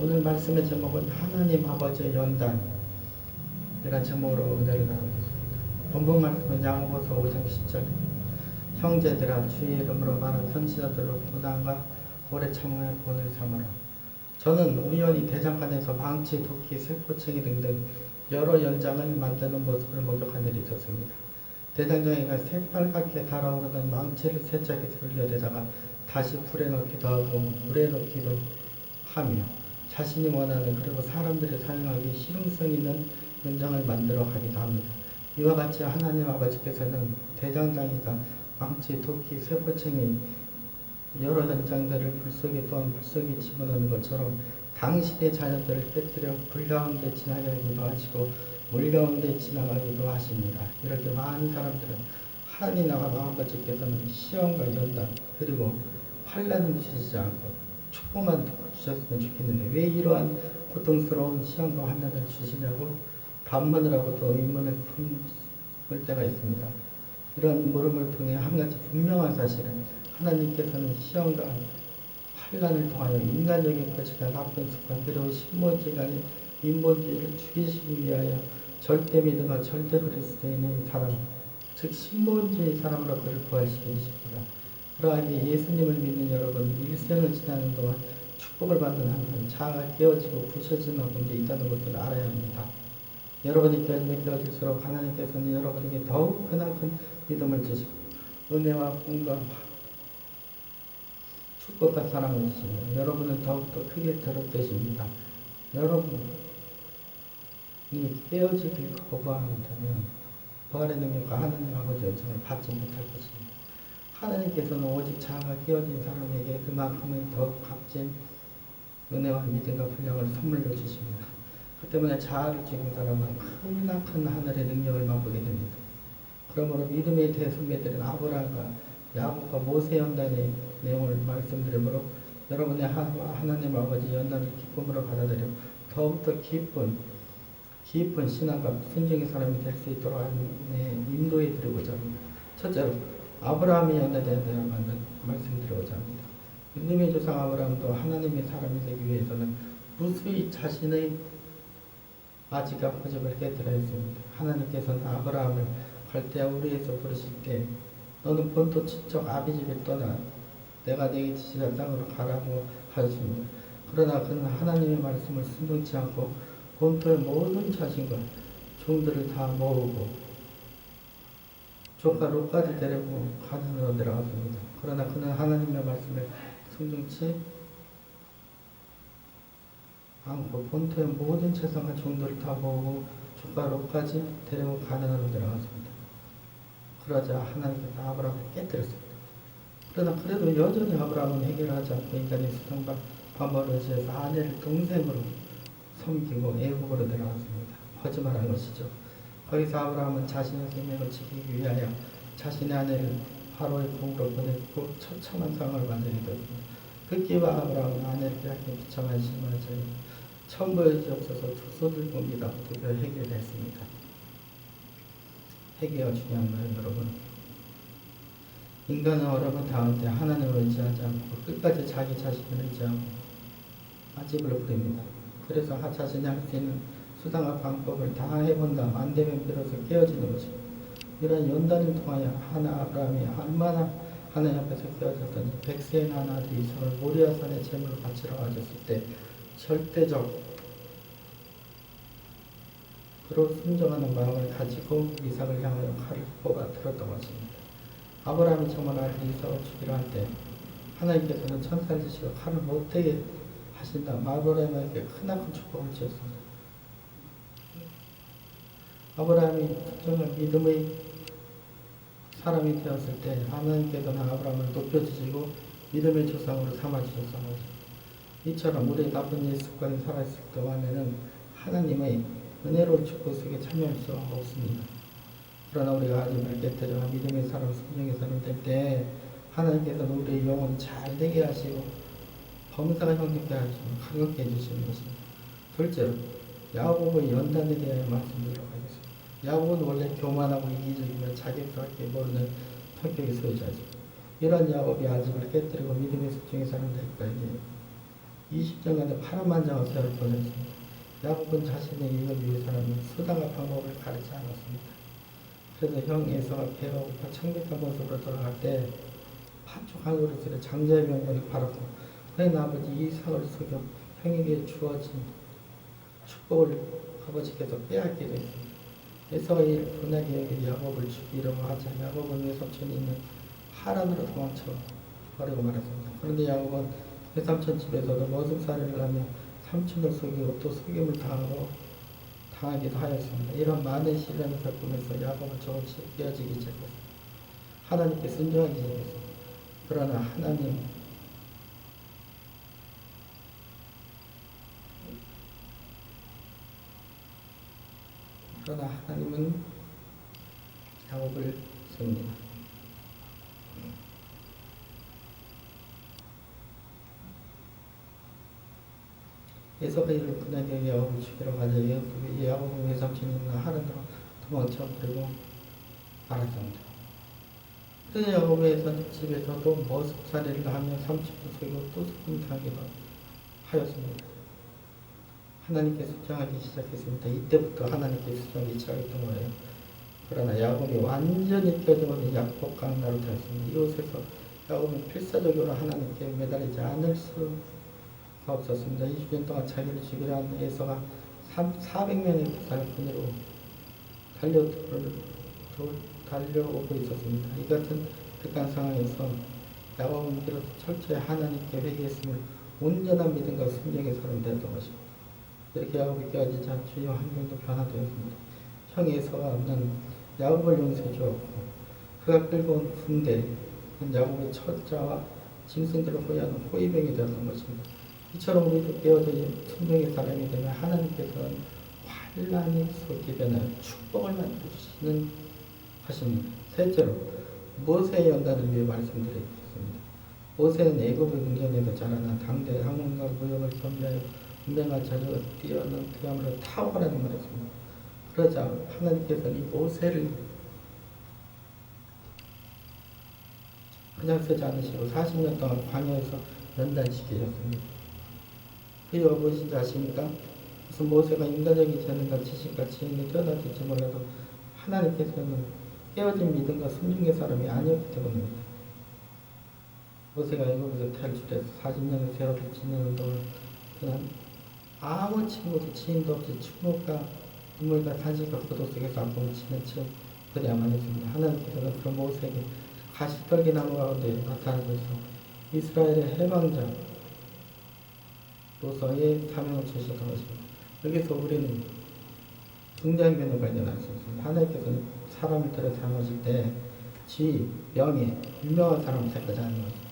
오늘 말씀의 제목은 하나님 아버지의 연단 이란 제목으로 은혜를 나누겠습니다. 본문 말씀은 야고보서 5장 10절 형제들아 주의 이름으로 많은 선지자들로 고난과 오래 참음의 본을 삼아라. 저는 우연히 대장간에서 망치, 도끼, 세포챙이 등등 여러 연장을 만드는 모습을 목격한 일이 있었습니다. 대장장이가 새빨갛게 달아오르는 망치를 세차게 돌려대다가 다시 불에 넣기도 하고 물에 넣기도 하며 자신이 원하는 그리고 사람들이 사용하기 실용성 있는 연장을 만들어 가기도 합니다. 이와 같이 하나님 아버지께서는 대장장이가 망치, 도끼, 세포챙이 여러 연장들을 불 속에 또한 불 속에 집어넣는 것처럼 당신의 자녀들을 깨뜨려 불 가운데 지나가기도 하시고 물 가운데 지나가기도 하십니다. 이렇게 많은 사람들은 하나님 아버지께서는 시험과 연단 그리고 환난을 주시지 않고 축복만 주셨으면 좋겠는데 왜 이러한 고통스러운 시험과 환난을 주시냐고 반문을 또 의문을 품을 때가 있습니다. 이런 물음을 통해 한 가지 분명한 사실은 하나님께서는 시험과 환난을 통하여 인간적인 것과 나쁜 습관 그리고 신본주의간의 인본주의를 죽이시기 위하여 절대 믿음과 절대 그리스도인의 사람 즉 신본주의 사람으로 그를 부활시키십니다. 그러하니 예수님을 믿는 여러분 일생을 지나는 동안 축복을 받는 한편 자아가 깨어지고 부서지는 가운데 있다는 것을 알아야 합니다. 여러분이 깨어질수록 하나님께서는 여러분에게 더욱 크나큰 믿음을 주시고 은혜와 꿈과 축복과 사랑을 주시고 여러분은 더욱더 크게 들어뜨십니다. 여러분이 깨어지길 거부한다면 부활의 능력과 하나님 아버지의 은총을 받지 못할 것입니다. 하나님께서는 오직 자아가 깨어진 사람에게 그만큼의 더욱 값진 은혜와 믿음과 분량을 선물로 주십니다. 그 때문에 자아를 죽인 사람은 크나큰 하늘의 능력을 맛보게 됩니다. 그러므로 믿음의 대선배들은 아브라함과 야곱과 모세 연단의 내용을 말씀드리므로 여러분의 하나님 아버지 연단을 기쁨으로 받아들여 더욱더 깊은 신앙과 순종의 사람이 될 수 있도록 인도해 드리고자 합니다. 첫째로 아브라함의 연단에 대한 말씀드리고자 합니다. 믿음의 조상 아브라함도 하나님의 사람이 되기 위해서는 무수히 자신의 아지가 고집을 깨뜨려야 했습니다. 하나님께서는 아브라함을 갈대아 우르에서 부르실 때 너는 본토 친척 아비집을 떠나 내가 내게 지시할 땅으로 가라고 하셨습니다. 그러나 그는 하나님의 말씀을 순종치 않고 본토의 모든 자신과 종들을 다 모으고 조카 롯까지 데리고 가나안으로 내려갔습니다. 그러나 그는 하나님의 말씀을 순종치 않고 본토의 모든 재산과 종들을 다 모으고 조카 롯까지 데리고 가나안으로 내려갔습니다. 그러자 하나님께서 아브라함을 깨뜨렸습니다. 그러나 그래도 여전히 아브라함은 해결하지 않고 인간의 수동과 반발을 의지해서 아내를 동생으로 섬기고 애국으로 내려갔습니다. 거짓말한 것이죠. 거기서 아브라함은 자신의 생명을 지키기 위하여 자신의 아내를 바로의 궁으로 보냈고 처참한 상황을 만들게 되었습니다. 그 기와 아브라함은 아내를 빼앗긴 비참한 실망을 저희 처음 보여주옵소서 두 손을 봅니다. 드디어 해결했습니다. 해결가 중요한 거예요, 여러분. 인간은 어려움을 당할 때 하나님을 의지하지 않고 끝까지 자기 자신을 의지하고 아집을 부립니다. 그래서 자신이 할 수 있는 수단과 방법을 다 해본 다음 안 되면 비로소 깨어지는 것입니다. 이런 연단을 통하여 아브라함이 얼마나 하나님 앞에서 깨어졌던지 100세의 난 아들 이삭을 모리아산의 제물을 바치러 가졌을 때 절대적 그로 순종하는 마음을 가지고 이삭을 향하여 칼을 뽑아 들었던 것입니다. 아브라함이 정말 아들 이삭을 죽이려 할 때 하나님께서는 천사를 주시고 칼을 못되게 하신다. 아브라함에게 크나큰 축복을 주셨습니다. 아브라함이 정말 믿음의 사람이 되었을 때 하나님께서는 아브라함을 높여주시고 믿음의 조상으로 삼아주셨습니다. 이처럼 우리의 나쁜 옛 습관이 살아있을 동안에는 하나님의 은혜로운 축복 속에 참여할 수 없습니다. 그러나 우리가 아직을 깨뜨려 믿음의 사람, 순종의 사람 될 때 하나님께서는 우리의 영혼을 잘 되게 하시고 범사가 형통케 하시고 가볍게 해주시는 것입니다. 둘째로 야곱의 연단에 대하여 말씀드리도록 하겠습니다. 야곱은 원래 교만하고 이기적이며 자격스럽게 모르는 성격의 소유자죠. 이런 야곱이 아집을 깨뜨리고 믿음의 순종의 사람 될 때에 20년간의 파란만장한 세월을 보냈습니다. 야곱은 자신의 이익을 위해서라면 수단과 방법을 가리지 않았습니다. 그래서 형 에서가 배가 고파 창백한 모습으로 돌아갈 때 팥죽 한 그릇을 장자의 명분을 바라고 그의 아버지 이삭을 속여 형에게 주어진 축복을 아버지께서 빼앗기게 했습니다. 에서가 이를 분하게 여겨 야곱을 죽이려고 하자 야곱은 외삼촌이 있는 하란으로 도망쳐 버리고 말았습니다. 그런데 야곱은 외삼촌 집에서도 머슴살이를 하며 삼촌을 속이고 또 속임을 당하기도 하였습니다. 이런 많은 시련을 겪으면서 야곱은 조금씩 깨어지기 시작했습니다. 하나님께 순종하기 시작했습니다. 그러나 하나님은 야곱을 세웁니다. 에서가 이를 분하게 야곱을 죽이러 가자 야곱은 외삼촌이 있는 하란으로 도망쳐 버리고 말았습니다. 그래서 야곱의 집에서도 머슴살이를 하며 삼촌도 속이고 또 속임 당하기도 하였습니다. 하나님께 순종하기 시작했습니다. 이때부터 하나님께 순종하기 시작했던 거예요. 그러나 야곱이 완전히 깨어져버린 약복강 나루타였습니다. 이곳에서 야곱은 필사적으로 하나님께 매달리지 않을 수가 없었습니다. 20년 동안 자기를 죽이려 한 에서가 400명의 부상을 분으로 달려오고 있었습니다. 이 같은 극한 상황에서 야곱은 비로소 철저히 하나님께 회개했음을 온전한 믿음과 순종의 사람이 되었던 것입니다. 이렇게 야곱이 깨어지자 주의 환경도 변화되었습니다. 형 에서는 야곱을 용서해 주었고 그가 끌고 온 군대는 야곱의 처자와 짐승들을 호위하는 호위병이 되었던 것입니다. 이처럼 우리도 깨어진 순종의 사람이 되면 하나님께서는 환란이 속이 변하여 축복을 만들어주시는 것입니다. 셋째로 모세의 연단을 위해 말씀드리겠습니다. 모세는 애굽의 궁전에서 자라나 당대 학문과 무역을 겸비하여 운명과 자료가 뛰어넘으로 탁월하는 말했습니다. 그러자 하나님께서는 이 모세를 그냥 쓰지 않으시고 40년 동안 광야에서 연단시키셨습니다. 그 이유가 무엇인지 아십니까? 무슨 모세가 인간적인 재능과 지식과 지혜에 뛰어나질지 몰라도 하나님께서는 깨어진 믿음과 순종의 사람이 아니었기 때문입니다. 모세가 애굽에서 탈출해서 40년의 세월을 지내는 동안 그는 아무 친구도 지인도 없이 축복과 눈물과 탄식과 고독 속에서 아픔을 지낸 채 그래야만 했습니다. 하나님께서는 그 모세에게 가시떨기 나무 가운데 나타나셔서 이스라엘의 해방자로서의 사명을 주셨던 것입니다. 여기서 우리는 등장변을 발견할 수 있습니다. 하나님께서는 사람을 들여 사용하실 때 지위, 명예, 유명한 사람을 택하지 않는 것입니다.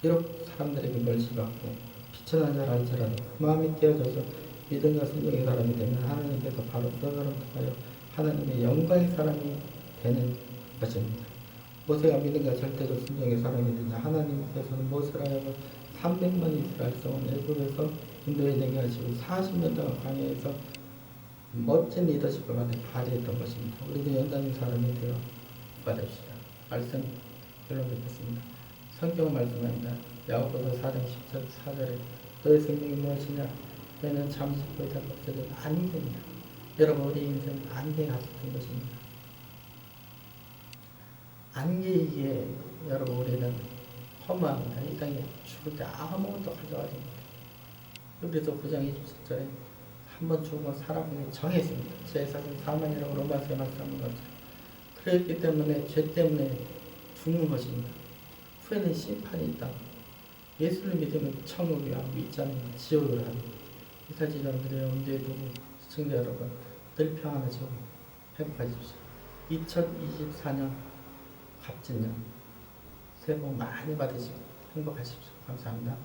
비록 사람들에게 멸시받고 비천한 자라 할지라도 그 마음이 깨어져서 믿음과 순종의 사람이 되면 하나님께서 바로 그 사람을 통하여 하나님의 영광의 사람이 되는 것입니다. 모세가 믿음과 절대적 순종의 사람이 되자 하나님께서는 모세를 하여금 300만 이스라엘 성은 애굽에서 인도해내게 하시고 40년 동안 광야에서 멋진 리더십을 발휘했던 것입니다. 우리도 연단의 사람이 되어 받읍시다. 말씀 결론 뵙겠습니다. 성경은 말씀합니다. 야고보서 4장 14절에 너의 생명이 무엇이냐? 너는 잠시 보이다 것들은 안개입니다. 여러분 우리 인생은 안개에 가득한 것입니다. 안개이기에 여러분 우리는 허무합니다. 이 땅에 죽을 때 아무것도 가져가지 못해요. 그래서 9장 27절에 한번 죽으면 사람에게 정했습니다. 제 사실 사망이라고 로마서에 말씀하는 것처럼 그랬기 때문에 죄 때문에 죽는 것입니다. 후에는 심판이 있다. 예수를 믿으면 천국이야 믿지 않으면 지옥을 합니다. 이사지 여러분들의 온대에 두고 시청자 여러분 늘 평안하시고 행복하십시오. 2024년 갑진년 새해 복 많이 받으시고 행복하십시오. 감사합니다.